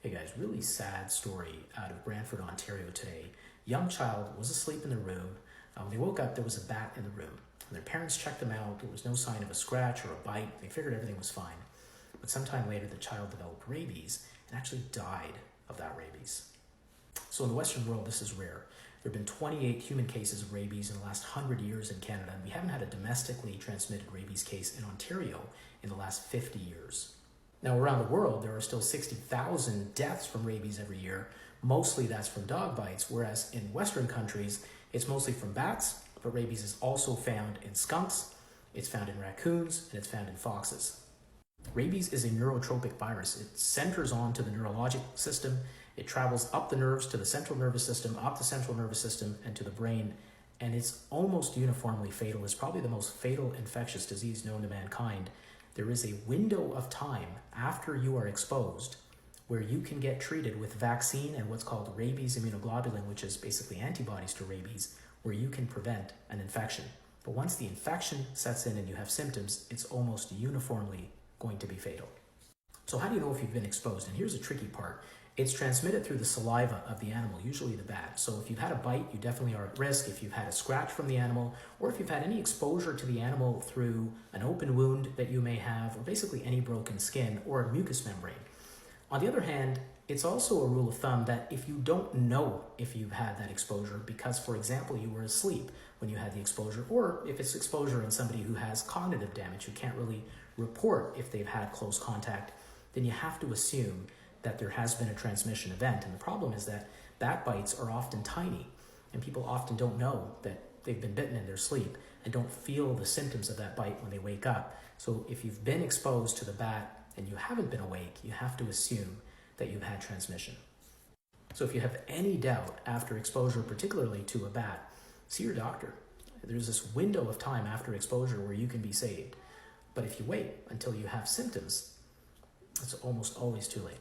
Hey guys, really sad story out of Brantford, Ontario today. Young child was asleep in the room. When they woke up, there was a bat in the room. When their parents checked them out, there was no sign of a scratch or a bite. They figured everything was fine. But sometime later, the child developed rabies and actually died of that rabies. So in the Western world, this is rare. There have been 28 human cases of rabies in the last 100 years in Canada, and we haven't had a domestically transmitted rabies case in Ontario in the last 50 years. Now, around the world, there are still 60,000 deaths from rabies every year. Mostly that's from dog bites, whereas in Western countries, it's mostly from bats, but rabies is also found in skunks, it's found in raccoons, and it's found in foxes. Rabies is a neurotropic virus. It centers onto the neurologic system. It travels up the nerves to the central nervous system, up the central nervous system, and to the brain. And it's almost uniformly fatal. It's probably the most fatal infectious disease known to mankind. There is a window of time after you are exposed where you can get treated with vaccine and what's called rabies immunoglobulin, which is basically antibodies to rabies, where you can prevent an infection. But once the infection sets in and you have symptoms, it's almost uniformly going to be fatal. So how do you know if you've been exposed? And here's the tricky part. It's transmitted through the saliva of the animal, usually the bat. So if you've had a bite, you definitely are at risk. If you've had a scratch from the animal, or if you've had any exposure to the animal through an open wound that you may have, or basically any broken skin or a mucous membrane. On the other hand, it's also a rule of thumb that if you don't know if you've had that exposure because, for example, you were asleep when you had the exposure, or if it's exposure in somebody who has cognitive damage, who can't really report if they've had close contact, then you have to assume that there has been a transmission event. And the problem is that bat bites are often tiny, and people often don't know that they've been bitten in their sleep and don't feel the symptoms of that bite when they wake up. So if you've been exposed to the bat and you haven't been awake, you have to assume that you've had transmission. So if you have any doubt after exposure, particularly to a bat, see your doctor. There's this window of time after exposure where you can be saved. But if you wait until you have symptoms, it's almost always too late.